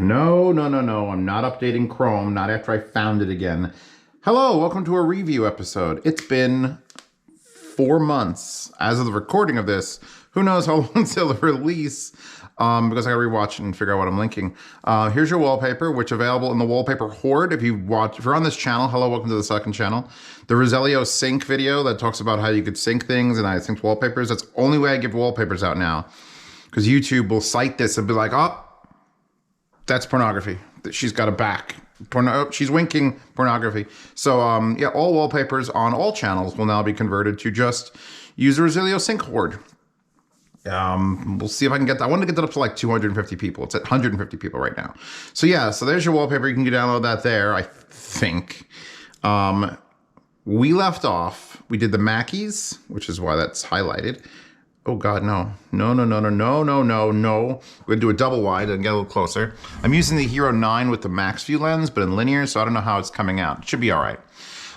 No, no, no, no. I'm not updating Chrome, not after I found it again. Hello, welcome to a review episode. It's been 4 months as of the recording of this. Who knows how long until the release, because I gotta rewatch it and figure out what I'm linking. Here's your wallpaper, which is available in the wallpaper horde. If you're on this channel, hello, welcome to the second channel. The Roselio sync video that talks about how you could sync things and I synced wallpapers. That's the only way I give wallpapers out now. Because YouTube will cite this and be like, oh, that's pornography. She's got a back. She's winking pornography. So yeah, all wallpapers on all channels will now be converted to just use the Roselio sync horde. We'll see if I can get that. I want to get that up to like 250 people. It's at 150 people right now. So yeah, so there's your wallpaper. You can download that there, I think. We left off, we did the Mackies, which is why that's highlighted. Oh God, no. No, no, no, no, no, no, no, no. We're gonna do a double wide and get a little closer. I'm using the Hero 9 with the max view lens, but in linear, so I don't know how it's coming out. It should be all right.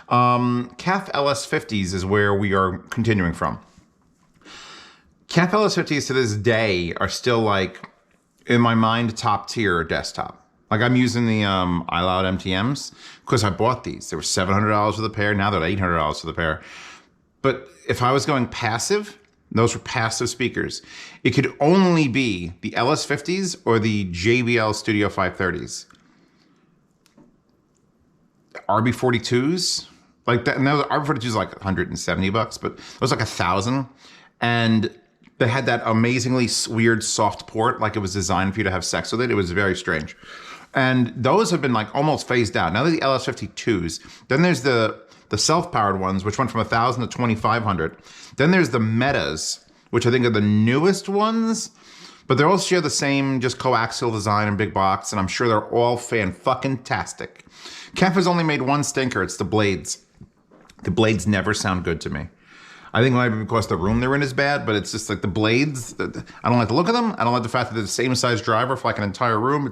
Kef LS50s is where we are continuing from. Kef LS50s to this day are still like, in my mind, top tier desktop. Like I'm using the iLoud MTMs because I bought these. They were $700 for the pair. Now they're $800 for the pair. But if I was going passive, those were passive speakers. It could only be the LS50s or the JBL Studio 530s. RB42s, like that. And those RB42s like 170 bucks, but it was like 1,000. And they had that amazingly weird soft port, like it was designed for you to have sex with it. It was very strange. And those have been like almost phased out. Now they're the LS52s. Then there's the self-powered ones, which went from 1,000 to 2,500. Then there's the Metas, which I think are the newest ones, but they all share the same just coaxial design and big box, and I'm sure they're all fan-fucking-tastic. Kef has only made one stinker, it's the blades. The blades never sound good to me. I think it might be because the room they're in is bad, but it's just like the blades, I don't like the look of them. I don't like the fact that they're the same size driver for like an entire room.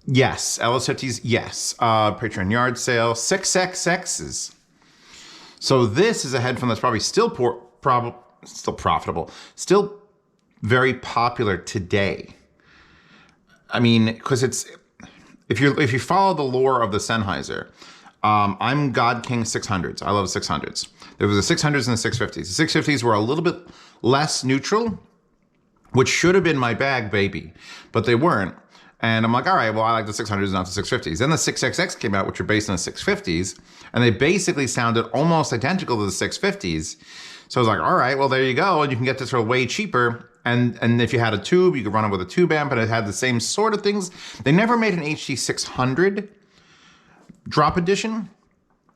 Yes, LS50s, yes. Patreon yard sale, 6xx's. So this is a headphone that's probably still profitable, still very popular today. I mean, because it's if you follow the lore of the Sennheiser, I'm God King 600s. I love 600s. There was the 600s and the 650s. The 650s were a little bit less neutral, which should have been my bag, baby, but they weren't. And I'm like, all right, well, I like the 600s, not the 650s. Then the 6XX came out, which are based on the 650s, and they basically sounded almost identical to the 650s. So I was like, all right, well, there you go. And you can get this for way cheaper. And if you had a tube, you could run it with a tube amp, and it had the same sort of things. They never made an HD600 drop edition,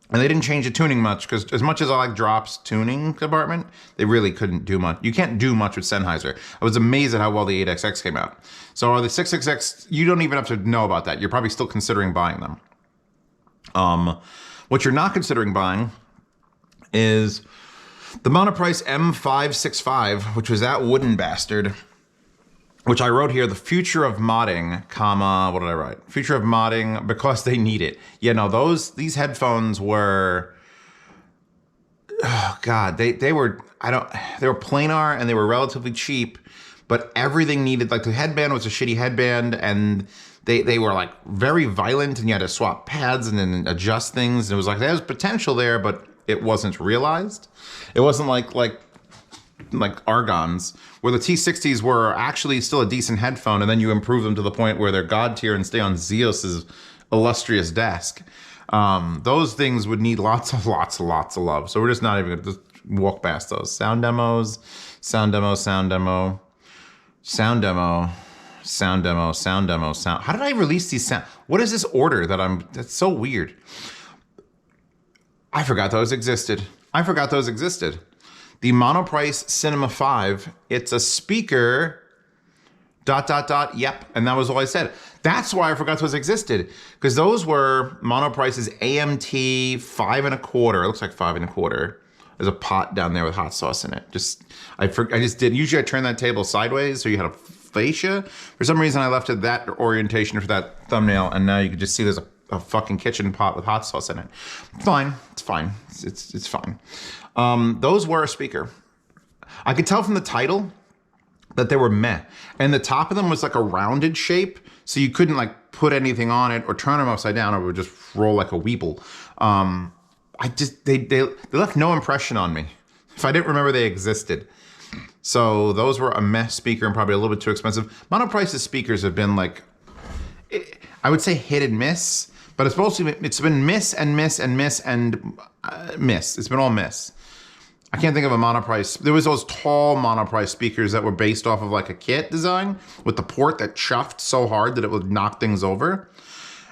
and they didn't change the tuning much, because as much as I like Drop's tuning department, they really couldn't do much. You can't do much with Sennheiser. I was amazed at how well the 8XX came out. So the 6XX, you don't even have to know about that. You're probably still considering buying them. What you're not considering buying is the Monoprice M565, which was that wooden bastard, which I wrote here, the future of modding, comma, what did I write? Future of modding because they need it. Yeah, no, these headphones were, oh God, they were planar and they were relatively cheap, but everything needed, like the headband was a shitty headband and they were like very violent and you had to swap pads and then adjust things. And it was like, there's potential there, but it wasn't realized. It wasn't like Argons, where the T60s were actually still a decent headphone, and then you improve them to the point where they're god tier and stay on Zeos's illustrious desk. Those things would need lots of love. So we're just not even gonna just walk past those. Sound demos, sound demo, sound demo, sound demo, sound demo, sound demo, sound. How did I release these sound? What is this order that's so weird? I forgot those existed. The Monoprice Cinema 5, it's a speaker, ... yep, and that was all I said. That's why I forgot those existed, because those were Monoprice's AMT 5 1/4. It looks like 5 1/4. There's a pot down there with hot sauce in it. I just did. Usually I turn that table sideways so you had a fascia. For some reason I left it that orientation for that thumbnail, and now you can just see there's a fucking kitchen pot with hot sauce in it. It's fine. It's fine. It's fine. Those were a speaker. I could tell from the title that they were meh. And the top of them was like a rounded shape, so you couldn't like put anything on it or turn them upside down, or it would just roll like a weeble. They left no impression on me if I didn't remember they existed. So those were a meh speaker and probably a little bit too expensive. Monoprice's speakers have been like, I would say hit and miss, but it's been miss and miss and miss and miss. It's been all miss. I can't think of a Monoprice. There was those tall Monoprice speakers that were based off of like a kit design with the port that chuffed so hard that it would knock things over.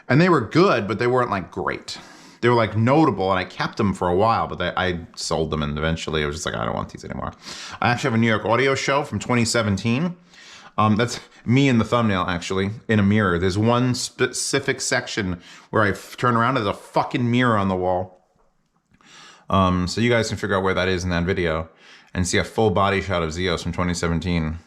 And they were good, but they weren't like great. They were like notable, and I kept them for a while, but I sold them, and eventually I was just like, I don't want these anymore. I actually have a New York audio show from 2017. That's me in the thumbnail, actually, in a mirror. There's one specific section where I turn around, there's a fucking mirror on the wall. So you guys can figure out where that is in that video and see a full body shot of Zeos from 2017.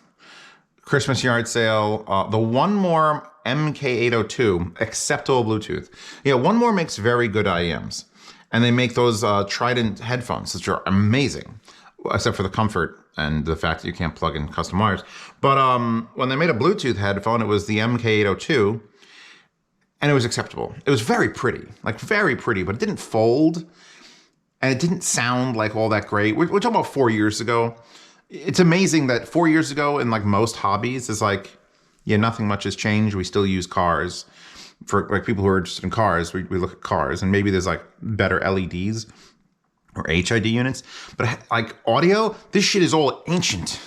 Christmas yard sale. The One More MK802, acceptable Bluetooth. Yeah, One More makes very good IEMs. And they make those Trident headphones, which are amazing, except for the comfort and the fact that you can't plug in custom wires. But when they made a Bluetooth headphone, it was the MK802, and it was acceptable. It was very pretty, like very pretty, but it didn't fold. And it didn't sound like all that great. We're talking about 4 years ago. It's amazing that 4 years ago in like most hobbies is like, yeah, nothing much has changed. We still use cars. For like people who are interested in cars, we look at cars, and maybe there's like better LEDs or HID units. But like audio, this shit is all ancient.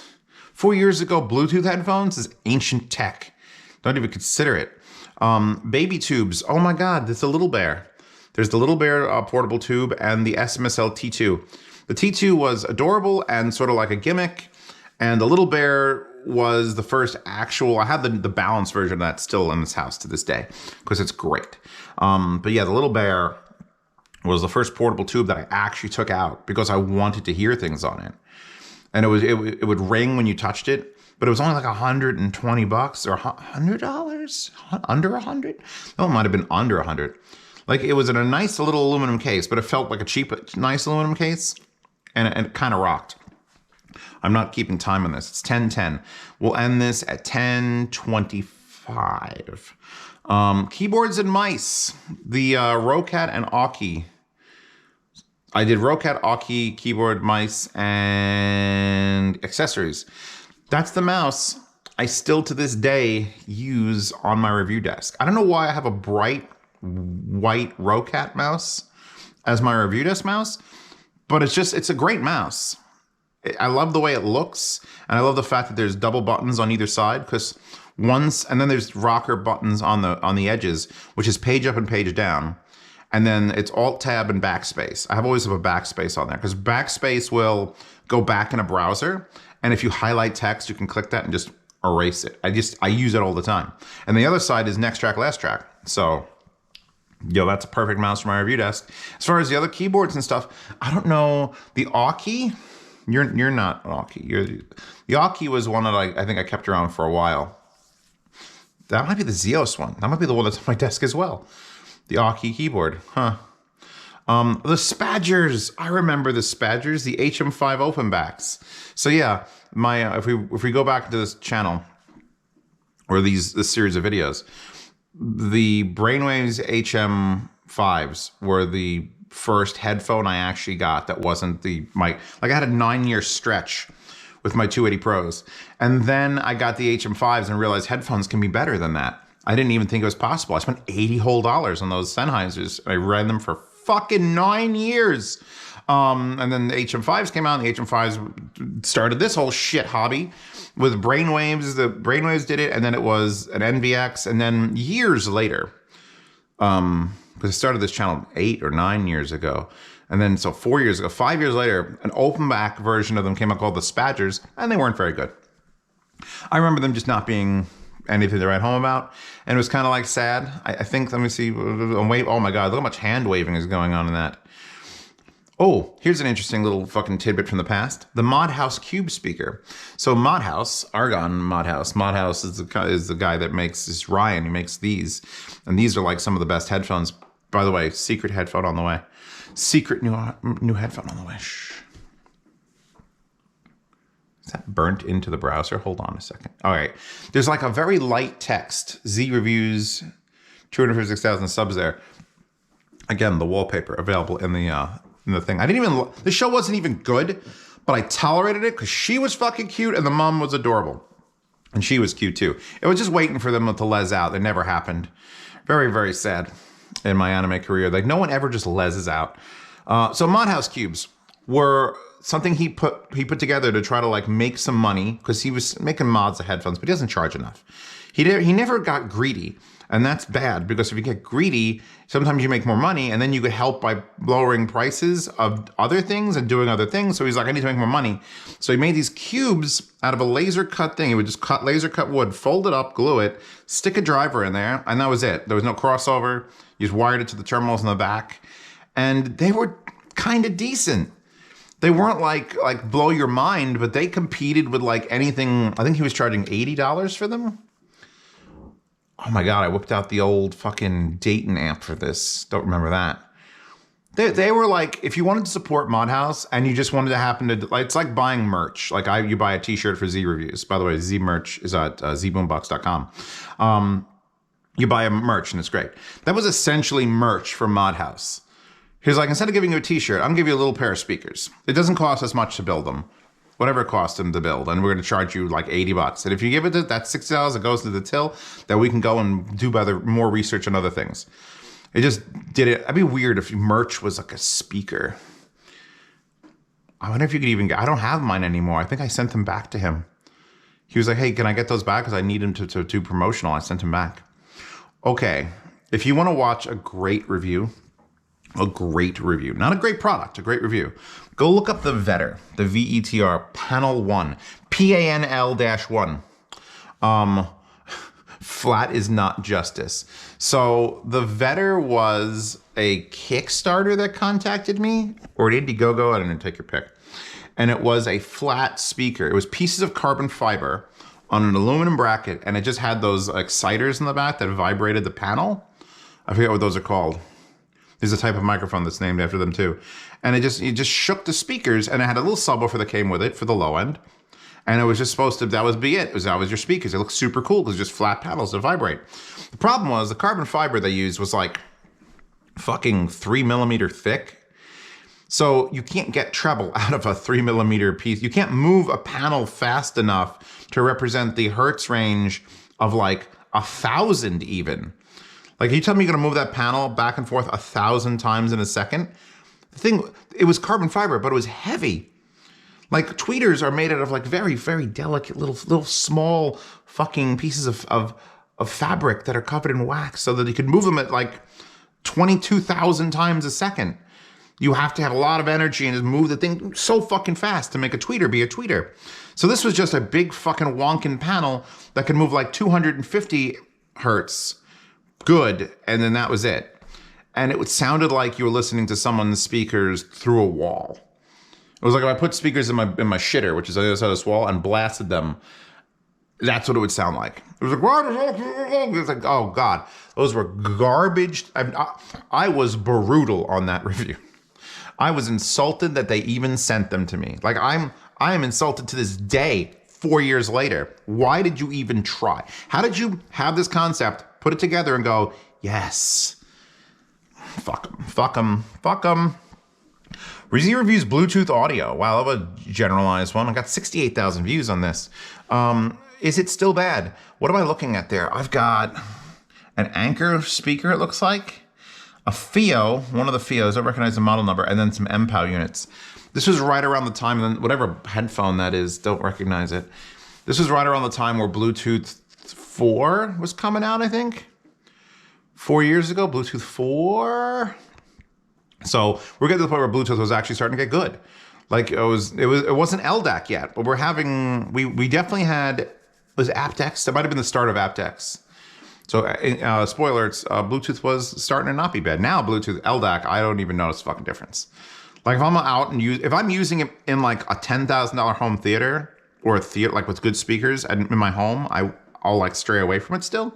4 years ago, Bluetooth headphones is ancient tech. Don't even consider it. Baby tubes. Oh my God, there's a Little Bear. There's the Little Bear portable tube and the SMSL T2. The T2 was adorable and sort of like a gimmick. And the Little Bear was the first actual, I have the balanced version of that still in this house to this day because it's great. But yeah, the Little Bear was the first portable tube that I actually took out because I wanted to hear things on it. And it would ring when you touched it, but it was only like $120 or $100, under 100. No, it might have been under 100. Like it was in a nice little aluminum case, but it felt like a cheap, nice aluminum case, and it kind of rocked. I'm not keeping time on this. It's 10:10. We'll end this at 10:25. Keyboards and mice. The Roccat and Aukey. I did Roccat, Aukey, keyboard, mice, and accessories. That's the mouse I still to this day use on my review desk. I don't know why I have a bright white Roccat mouse as my review desk mouse, but it's a great mouse. I love the way it looks, and I love the fact that there's double buttons on either side, because and then there's rocker buttons on the edges, which is page up and page down, and then it's Alt Tab and Backspace. I always have a Backspace on there because Backspace will go back in a browser, and if you highlight text, you can click that and just erase it. I use it all the time. And the other side is next track, last track. So that's a perfect mouse for my review desk. As far as the other keyboards and stuff, I don't know. The Aukey, you're not Aukey. The Aukey was one that I think I kept around for a while. That might be the Zeos one. That might be the one that's on my desk as well. The Aukey keyboard, huh? The Spadgers. I remember the Spadgers, the HM5 open backs. So yeah, if we go back to this channel or this series of videos, the Brainwavz HM5s were the first headphone I actually got that wasn't the mic. Like I had a 9-year stretch with my 280 Pros. And then I got the HM5s and realized headphones can be better than that. I didn't even think it was possible. I spent $80 whole on those Sennheisers. I ran them for fucking 9 years. And then the HM5s came out, and the HM5s started this whole shit hobby with Brainwavz. The Brainwavz did it, and then it was an NVX, and then years later, because I started this channel 8 or 9 years ago, and then so 4 years ago, 5 years later, an open back version of them came out called the Spadgers, and they weren't very good. I remember them just not being anything to write home about, and it was kind of like sad. I think, let me see, oh my God, look how much hand waving is going on in that. Oh, here's an interesting little fucking tidbit from the past. The Modhouse Cube speaker. So Modhouse, Argon Modhouse. Modhouse is the guy that makes this, Ryan, he makes these. And these are like some of the best headphones. By the way, secret headphone on the way. Secret new headphone on the way. Shh. that burnt into the browser? Hold on a second. All right. There's like a very light text. Z reviews, 256,000 subs there. Again, the wallpaper available in the thing. I didn't even, the show wasn't even good, but I tolerated it because she was fucking cute and the mom was adorable. And she was cute too. It was just waiting for them to les out. It never happened. Very, very sad in my anime career. Like no one ever just leses out. So Mod House cubes were something he put together to try to like make some money because he was making mods of headphones, but he doesn't charge enough. He never got greedy. And that's bad because if you get greedy, sometimes you make more money and then you get help by lowering prices of other things and doing other things. So he's like, I need to make more money. So he made these cubes out of a laser cut thing. He would just laser cut wood, fold it up, glue it, stick a driver in there, and that was it. There was no crossover. You just wired it to the terminals in the back. And they were kind of decent. They weren't like blow your mind, but they competed with like anything. I think he was charging $80 for them. Oh my God, I whipped out the old fucking Dayton amp for this. Don't remember that. They were like, if you wanted to support Mod House and you just wanted to happen to, like, it's like buying merch. Like you buy a t-shirt for Z Reviews. By the way, Z merch is at zboombox.com. You buy a merch and it's great. That was essentially merch for Mod House. He's like, instead of giving you a t-shirt, I'm gonna give you a little pair of speakers. It doesn't cost us much to build them. Whatever it cost them to build, and we're going to charge you like $80. And if you give it that $60 that goes to the till, that we can go and do more research on other things. It just did it. It'd be weird if merch was like a speaker. I wonder if you could even get. I don't have mine anymore. I think I sent them back to him. He was like, "Hey, can I get those back? Because I need them to do promotional." I sent him back. Okay, if you want to watch a great review. Not a great product, a great review. Go look up the Vetr, the VETR PANL-1, PANL-1. Flat is not justice. So the Vetr was a Kickstarter that contacted me, or an Indiegogo, I don't know, take your pick. And it was a flat speaker. It was pieces of carbon fiber on an aluminum bracket, and it just had those exciters in the back that vibrated the panel. I forget what those are called. There's a type of microphone that's named after them too. And it just shook the speakers, and it had a little subwoofer that came with it for the low end. And it was just supposed to, that was your speakers. It looked super cool because just flat panels that vibrate. The problem was the carbon fiber they used was like fucking 3mm thick. So you can't get treble out of a 3mm piece. You can't move a panel fast enough to represent the hertz range of like 1,000 even. Like, you tell me you're gonna move that panel back and forth 1,000 times in a second? The thing, it was carbon fiber, but it was heavy. Like, tweeters are made out of like very, very delicate little small fucking pieces of fabric that are covered in wax so that you could move them at like 22,000 times a second. You have to have a lot of energy and just move the thing so fucking fast to make a tweeter be a tweeter. So this was just a big fucking wonkin' panel that could move like 250 hertz. Good, and then that was it. And it sounded like you were listening to someone's speakers through a wall. It was like if I put speakers in my shitter, which is on the other side of this wall, and blasted them, that's what it would sound like. It was like, it was like, oh God, those were garbage. I was brutal on that review. I was insulted that they even sent them to me. Like I am insulted to this day, 4 years later. Why did you even try? How did you have this concept, put it together and go, yes, fuck them. Z Reviews Bluetooth audio. Wow, that was a generalized one. I got 68,000 views on this. Is it still bad? What am I looking at there? I've got an Anchor speaker, it looks like. A FiiO, one of the FiiOs, I don't recognize the model number, and then some MPOW units. This was right around the time, and whatever headphone that is, don't recognize it. This was right around the time where Bluetooth 4 was coming out, I think. 4 years ago, Bluetooth 4. So we're getting to the point where Bluetooth was actually starting to get good. Like it wasn't LDAC yet, but we definitely had, was aptX? That might have been the start of aptX. So spoilers, Bluetooth was starting to not be bad. Now Bluetooth, LDAC, I don't even notice the fucking difference. Like if I'm out and if I'm using it in like a $10,000 home theater or a theater like with good speakers and in my home, I'll like stray away from it still.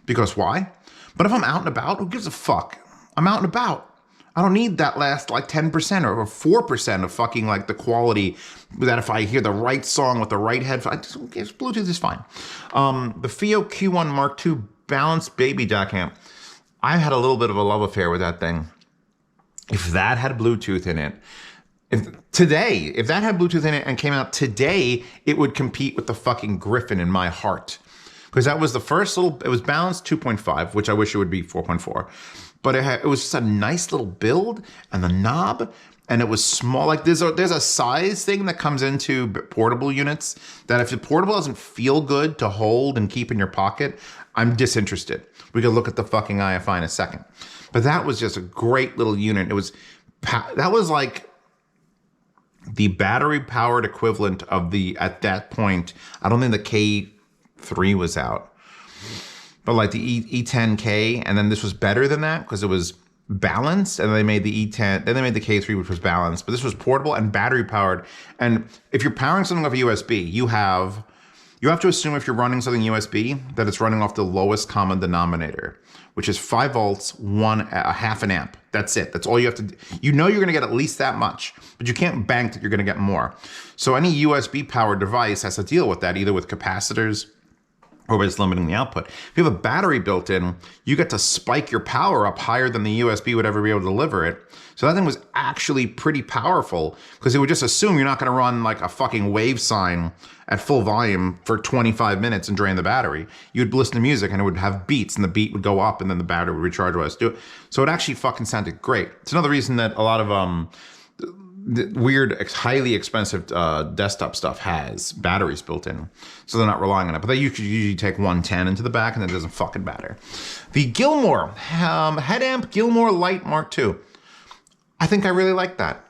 Because why? But if I'm out and about, who gives a fuck? I'm out and about. I don't need that last like 10% or 4% of fucking like the quality that if I hear the right song with the right headphone, Bluetooth is fine. The FiiO Q1 Mark II balanced baby jack amp. I had a little bit of a love affair with that thing. If that had Bluetooth in it, if that had Bluetooth in it and came out today, it would compete with the fucking Griffin in my heart. Because that was the first little, it was balanced 2.5, which I wish it would be 4.4. But it was just a nice little build and the knob, and it was small. Like there's a size thing that comes into portable units that if the portable doesn't feel good to hold and keep in your pocket, I'm disinterested. We could look at the fucking IFI in a second. But that was just a great little unit. That was like the battery powered equivalent of at that point, I don't think the K3 was out. But like the E10K, and then this was better than that because it was balanced, and they made the E10, then they made the K3, which was balanced, but this was portable and battery powered. And if you're powering something off a USB, you have to assume if you're running something USB that it's running off the lowest common denominator, which is 5 volts, a half an amp. That's it. That's all you have to do. You know you're gonna get at least that much, but you can't bank that you're gonna get more. So any USB powered device has to deal with that, either with capacitors or by just limiting the output. If you have a battery built in, you get to spike your power up higher than the USB would ever be able to deliver it. So that thing was actually pretty powerful because it would just assume you're not gonna run like a fucking wave sign at full volume for 25 minutes and drain the battery. You'd listen to music and it would have beats and the beat would go up and then the battery would recharge while it's doing it. So it actually fucking sounded great. It's another reason that a lot of weird, highly expensive desktop stuff has batteries built in, so they're not relying on it. But you could usually take 110 into the back, and it doesn't fucking matter. The Gilmore Headamp Gilmore Lite Mark II. I think I really like that.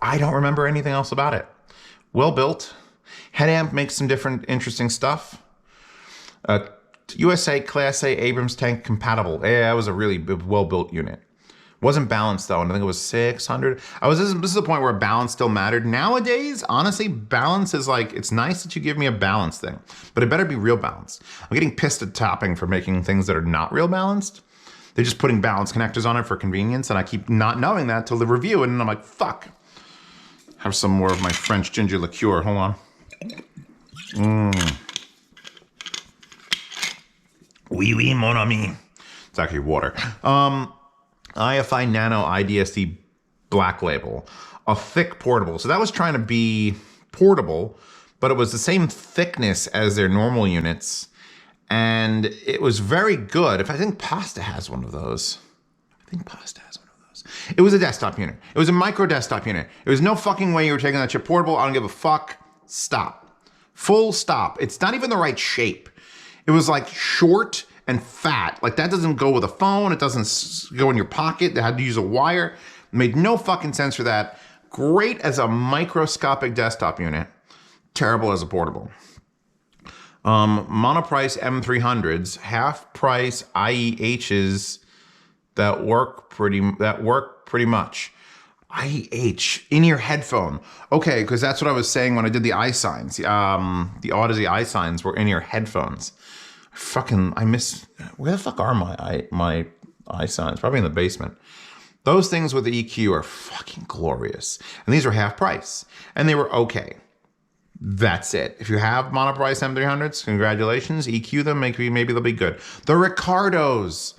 I don't remember anything else about it. Well built. Headamp makes some different, interesting stuff. USA Class A Abrams tank compatible. Yeah, it was a really well built unit. Wasn't balanced though, and I think it was 600. This is the point where balance still mattered. Nowadays, honestly, balance is like, it's nice that you give me a balance thing, but it better be real balance. I'm getting pissed at Topping for making things that are not real balanced. They're just putting balance connectors on it for convenience, and I keep not knowing that till the review, and I'm like, fuck. Have some more of my French ginger liqueur, hold on. Oui, oui, mon ami. It's actually water. IFI Nano iDSD Black Label, a thick portable. So that was trying to be portable, but it was the same thickness as their normal units. And it was very good. I think Pasta has one of those. It was a desktop unit. It was a micro desktop unit. There was no fucking way you were taking that shit portable. I don't give a fuck. Stop. Full stop. It's not even the right shape. It was like short and fat. Like that doesn't go with a phone. It doesn't go in your pocket. They had to use a wire. It made no fucking sense for that. Great as a microscopic desktop unit. Terrible as a portable. Monoprice M300s, half price IEHs that work pretty much. IEH, in-ear headphone. Okay, because that's what I was saying when I did the eye signs. The Odyssey eye signs were in-ear headphones. I miss, where the fuck are my eye signs? Probably in the basement. Those things with the EQ are fucking glorious. And these were half price. And they were okay. That's it. If you have Monoprice M300s, congratulations. EQ them, maybe they'll be good. The Ricardos.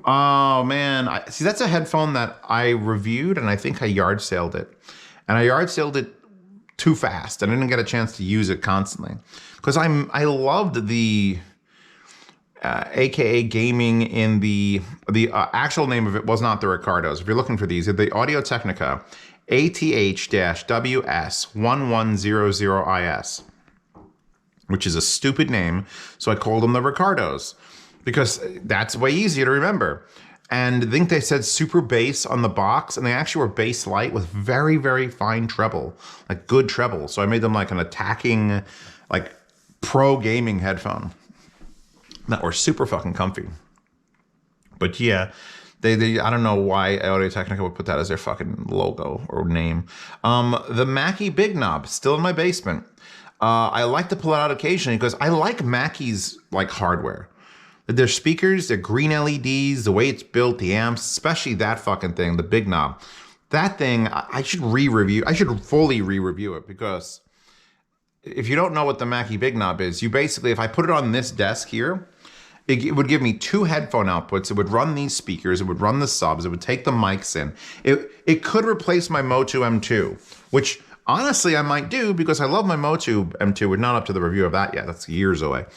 Oh man, see that's a headphone that I reviewed and I think I yard saled it. And I yard saled it too fast and I didn't get a chance to use it constantly. Because I loved the AKA gaming in the actual name of it was not the Ricardos. If you're looking for these, the Audio Technica ATH-WS1100IS, which is a stupid name. So I called them the Ricardos because that's way easier to remember. And I think they said super bass on the box, and they actually were bass light with very, very fine treble, like good treble. So I made them like an attacking, like pro gaming headphone that were super fucking comfy. But yeah, they I don't know why Audio Technica would put that as their fucking logo or name. The Mackie Big Knob, still in my basement. I like to pull it out occasionally because I like Mackie's like hardware. Their speakers, their green LEDs, the way it's built, the amps, especially that fucking thing, the big knob. That thing, I should re-review. I should fully re-review it, because if you don't know what the Mackie Big Knob is, you basically, if I put it on this desk here, it would give me 2 headphone outputs. It would run these speakers. It would run the subs. It would take the mics in. It could replace my Motu M2, which honestly I might do, because I love my Motu M2. We're not up to the review of that yet. That's years away.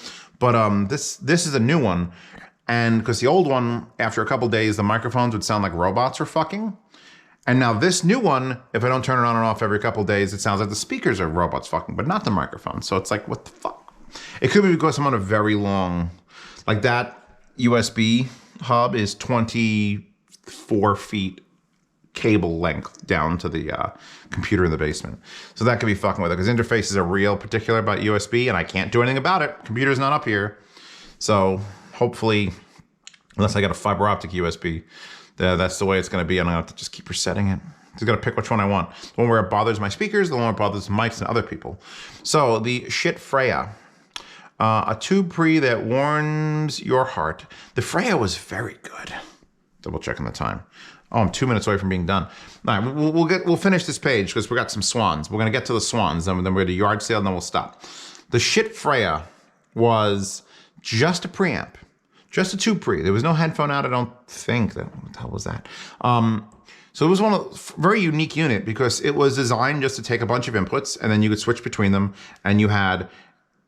But this is a new one. And because the old one, after a couple days, the microphones would sound like robots were fucking. And now this new one, if I don't turn it on and off every couple days, it sounds like the speakers are robots fucking, but not the microphone. So it's like, what the fuck? It could be because I'm on a very long, like that USB hub is 24 feet cable length down to the computer in the basement. So that could be fucking with it, because interfaces are real particular about USB, and I can't do anything about it. Computer's not up here. So hopefully, unless I got a fiber optic USB, that's the way it's going to be, and I'm going to have to just keep resetting it. Just got to pick which one I want. The one where it bothers my speakers, the one where it bothers mics and other people. So the Schiit Freya, a tube pre that warms your heart. The Freya was very good. Double checking the time. Oh, I'm 2 minutes away from being done. All right, we'll finish this page because we got some swans. We're going to get to the swans, then we're going to yard sale, and then we'll stop. The Schiit Freya was just a preamp. Just a tube pre. There was no headphone out, I don't think. What the hell was that? So it was very unique unit, because it was designed just to take a bunch of inputs, and then you could switch between them, and you had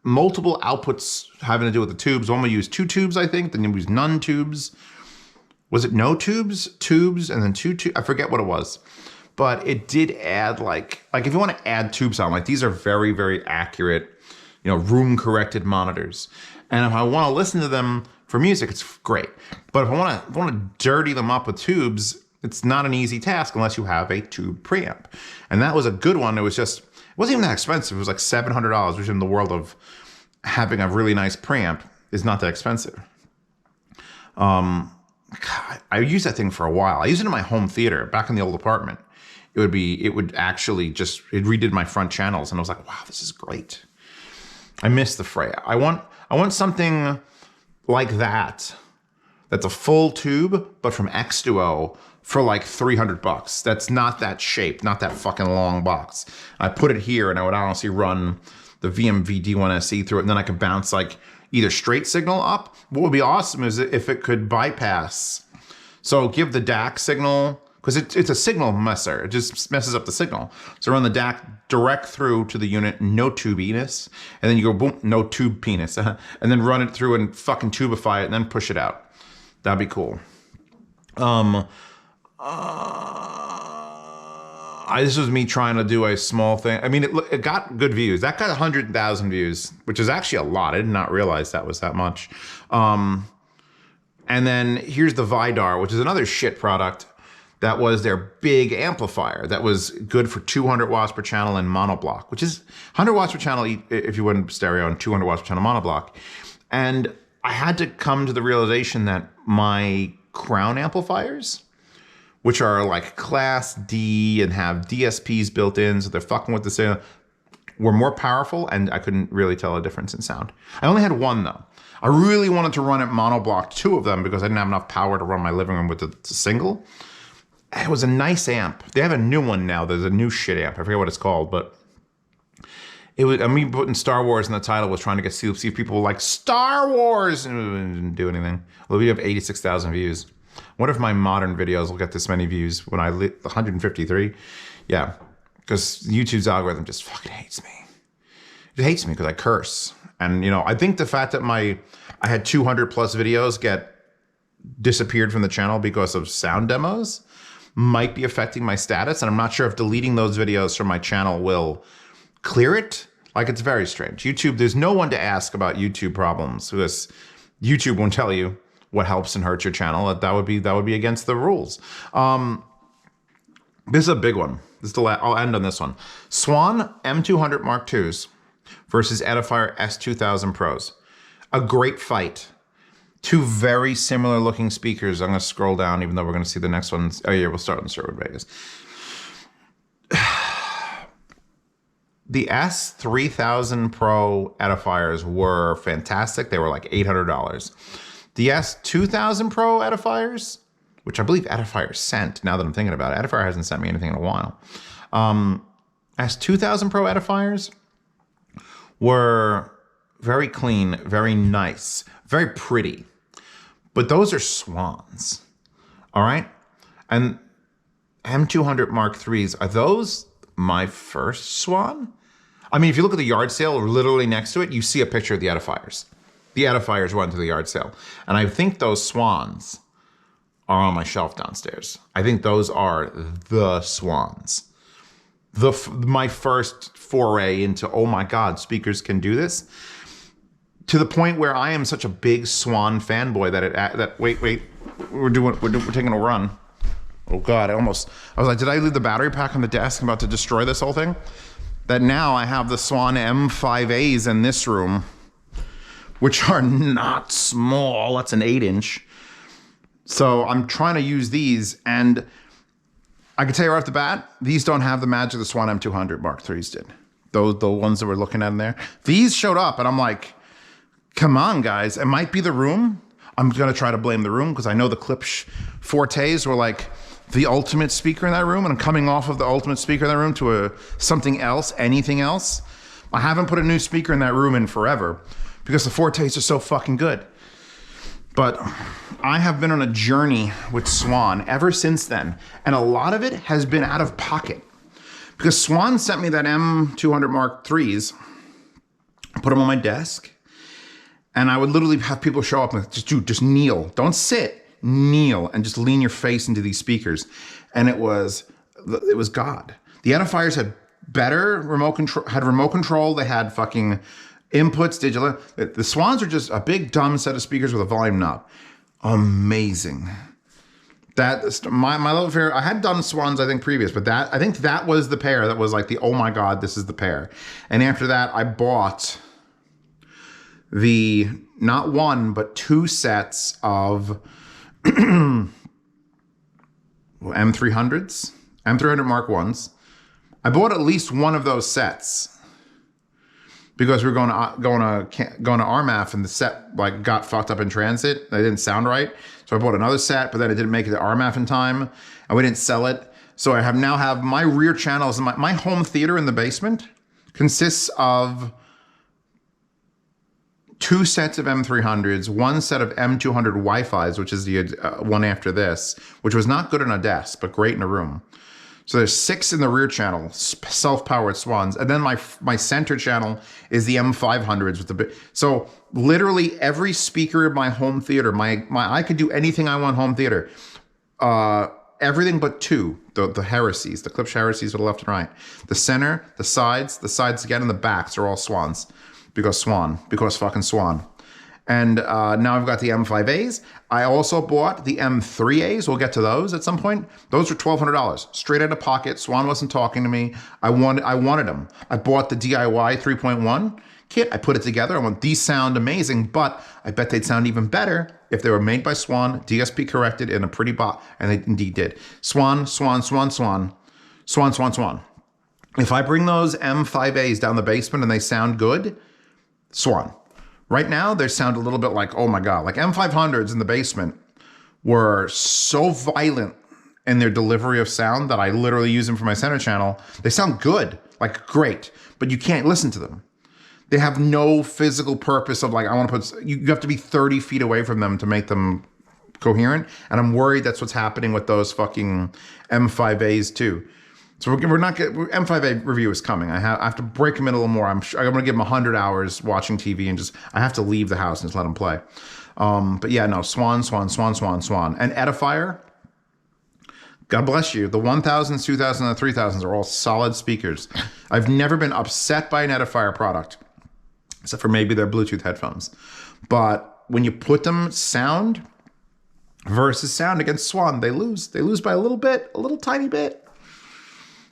multiple outputs having to do with the tubes. One would use 2 tubes, I think, then you use none tubes. Was it no tubes? Tubes, and then 2 tubes? I forget what it was. But it did add like if you want to add tube sound, like these are very, very accurate, room-corrected monitors. And if I want to listen to them for music, it's great. But if I want to dirty them up with tubes, it's not an easy task unless you have a tube preamp. And that was a good one. It wasn't even that expensive. It was like $700, which in the world of having a really nice preamp is not that expensive. God, I used that thing for a while. I used it in my home theater back in the old apartment. It would actually it redid my front channels, and I was like, wow, this is great. I miss the Freya. I want something like that. That's a full tube, but from X2O for like $300. That's not that shape, not that fucking long box. I put it here, and I would honestly run the VMV D1SE through it, and then I could bounce like either straight signal up. What would be awesome is if it could bypass. So give the DAC signal, because it's a signal messer. It just messes up the signal. So run the DAC direct through to the unit, no tubiness, and then you go boom, no tube penis, and then run it through and fucking tubify it, and then push it out. That'd be cool. This was me trying to do a small thing. I mean, it got good views. That got 100,000 views, which is actually a lot. I did not realize that was that much. And then here's the Vidar, which is another shit product. That was their big amplifier. That was good for 200 watts per channel in monoblock, which is 100 watts per channel if you went stereo, and 200 watts per channel monoblock. And I had to come to the realization that my crown amplifiers, which are like class D and have DSPs built in, so they're fucking with the sound, were more powerful, and I couldn't really tell a difference in sound. I only had one though. I really wanted to run it monoblock, 2 of them, because I didn't have enough power to run my living room with the single. It was a nice amp. They have a new one now. There's a new shit amp. I forget what it's called, but it was, I mean, putting Star Wars in the title was trying to see if people were like, Star Wars, and it didn't do anything. Well, we have 86,000 views. What if my modern videos will get this many views when I lit 153? Yeah, because YouTube's algorithm just fucking hates me. It hates me because I curse. And, I think the fact that I had 200 plus videos get disappeared from the channel because of sound demos might be affecting my status. And I'm not sure if deleting those videos from my channel will clear it. Like, it's very strange. YouTube, there's no one to ask about YouTube problems, because YouTube won't tell you what helps and hurts your channel. That would be against the rules. This is a big one. I'll end on this one. Swan M200 Mark IIs versus Edifier S2000 Pros. A great fight. 2 very similar looking speakers. I'm going to scroll down, even though we're going to see the next ones. Oh yeah, we'll start on Sherwood Vegas. The S3000 Pro Edifiers were fantastic. They were like $800. The S2000 Pro Edifiers, which I believe Edifier sent, now that I'm thinking about it. Edifier hasn't sent me anything in a while. S2000 Pro Edifiers were very clean, very nice, very pretty. But those are Swans, all right? And M200 Mark IIIs, are those my first Swan? I mean, if you look at the yard sale, literally next to it, you see a picture of the Edifiers. The Edifiers went to the yard sale. And I think those Swans are on my shelf downstairs. I think those are the Swans. My first foray into, oh my God, speakers can do this. To the point where I am such a big Swan fanboy that wait, we're taking a run. Oh God, I was like, did I leave the battery pack on the desk? I'm about to destroy this whole thing. That now I have the Swan M5As in this room, which are not small. That's an 8-inch. So I'm trying to use these, and I can tell you right off the bat, these don't have the magic the Swan M200 Mark IIIs did. The ones that we're looking at in there. These showed up, and I'm like, come on, guys. It might be the room. I'm going to try to blame the room, because I know the Klipsch Fortes were like the ultimate speaker in that room, and I'm coming off of the ultimate speaker in that room to something else, anything else. I haven't put a new speaker in that room in forever, because the Fortes are so fucking good. But I have been on a journey with Swan ever since then, and a lot of it has been out of pocket. Because Swan sent me that M200 Mark IIIs, put them on my desk, and I would literally have people show up and just kneel. Don't sit. Kneel and just lean your face into these speakers. And it was God. The Edifiers had better remote control. They had fucking inputs, digital. The Swans are just a big dumb set of speakers with a volume knob. Amazing. My love affair, I had done Swans, I think, previous, but I think that was the pair that was like the, oh my God, this is the pair. And after that, I bought the, not one, but 2 sets of M300s, M300 Mark Is. I bought at least one of those sets because we were going to RMAF, and the set like got fucked up in transit. They didn't sound right, so I bought another set, but then it didn't make it to RMAF in time, and we didn't sell it. So I now have my rear channels. My home theater in the basement consists of 2 sets of M300s, 1 set of M200 Wi-Fi's, which is the one after this, which was not good in a desk, but great in a room. So there's 6 in the rear channel, self-powered Swans. And then my center channel is the M500s with the big. So literally every speaker in my home theater, I could do anything I want home theater. Everything but 2, the heresies, the Klipsch heresies to the left and right. The center, the sides again, and the backs are all Swans. Because fucking Swan. And now I've got the M5As. I also bought the M3As. We'll get to those at some point. Those were $1,200, straight out of pocket. Swan wasn't talking to me. I wanted them. I bought the DIY 3.1 kit. I put it together. I went, these sound amazing, but I bet they'd sound even better if they were made by Swan, DSP corrected, in a pretty box. And they indeed did. Swan, Swan, Swan, Swan, Swan, Swan, Swan. If I bring those M5As down the basement and they sound good, Swan. Right now, they sound a little bit like, oh my God, like M500s in the basement were so violent in their delivery of sound that I literally use them for my center channel. They sound good, like great, but you can't listen to them. They have no physical purpose of like, I want to put, you have to be 30 feet away from them to make them coherent. And I'm worried that's what's happening with those fucking M5As too. So we're not getting, M5A review is coming. I have to break them in a little more. I'm going to give them 100 hours watching TV and I have to leave the house and just let them play. But yeah, no, Swan, Swan, Swan, Swan, Swan. And Edifier, God bless you. The 1000s, 2000s, and 3000s are all solid speakers. I've never been upset by an Edifier product, except for maybe their Bluetooth headphones. But when you put them sound versus sound against Swan, they lose. They lose by a little bit, a little tiny bit.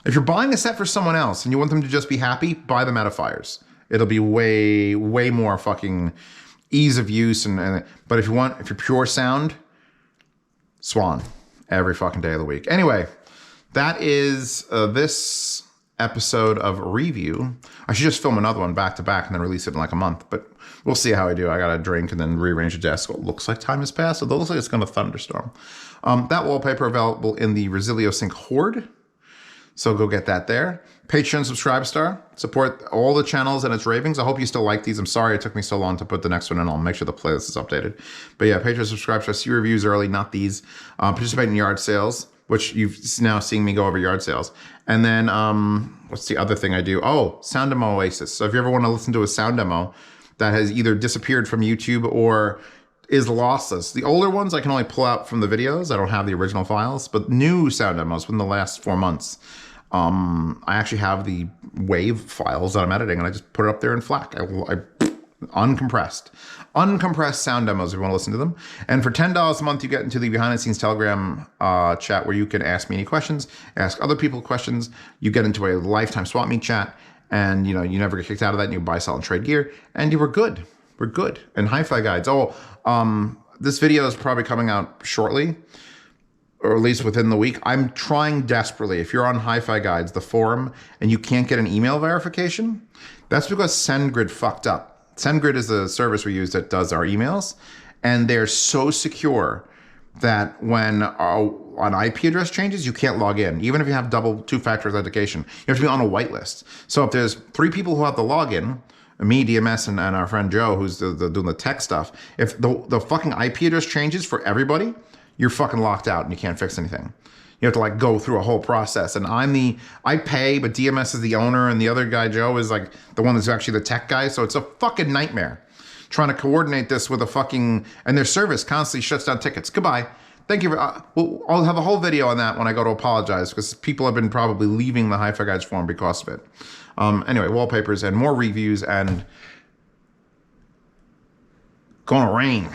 If you're buying a set for someone else and you want them to just be happy, buy them Edifiers. It'll be way, way more fucking ease of use. But if you're pure sound, Swan every fucking day of the week. Anyway, that is this episode of review. I should just film another one back to back and then release it in like a month, but we'll see how I do. I got to drink and then rearrange the desk. It looks like time has passed. It looks like it's going to thunderstorm. That wallpaper available in the Resilio Sync Horde. So go get that there. Patreon Subscribe Star. Support all the channels and its ravings. I hope you still like these. I'm sorry it took me so long to put the next one in. I'll make sure the playlist is updated. But yeah, Patreon Subscribe Star. See reviews early, not these. Participate in yard sales, which you've now seen me go over yard sales. And then what's the other thing I do? Oh, sound demo Oasis. So if you ever want to listen to a sound demo that has either disappeared from YouTube or is lossless. The older ones I can only pull out from the videos. I don't have the original files, but new sound demos within the last 4 months. I actually have the wave files that I'm editing and I just put it up there in FLAC. Uncompressed sound demos if you want to listen to them. And for $10 a month, you get into the behind the scenes Telegram chat where you can ask me any questions, ask other people questions. You get into a lifetime swap meet chat and you never get kicked out of that and you buy, sell, and trade gear and you were good. We're good. And hi-fi guides. This video is probably coming out shortly, or at least within the week. I'm trying desperately. If you're on Hi-Fi Guides, the forum, and you can't get an email verification, that's because SendGrid fucked up. SendGrid is the service we use that does our emails, and they're so secure that when an IP address changes, you can't log in. Even if you have double two-factor authentication, you have to be on a whitelist. So if there's 3 people who have the login, me, DMS, and our friend Joe, who's doing the tech stuff, if the fucking IP address changes for everybody, you're fucking locked out and you can't fix anything. You have to like go through a whole process. And I pay, but DMS is the owner and the other guy, Joe, is like the one that's actually the tech guy. So it's a fucking nightmare trying to coordinate this with and their service constantly shuts down tickets. Goodbye. Thank you. I'll have a whole video on that when I go to apologize because people have been probably leaving the Hi-Fi Guides forum because of it. Anyway, wallpapers and more reviews and gonna rain.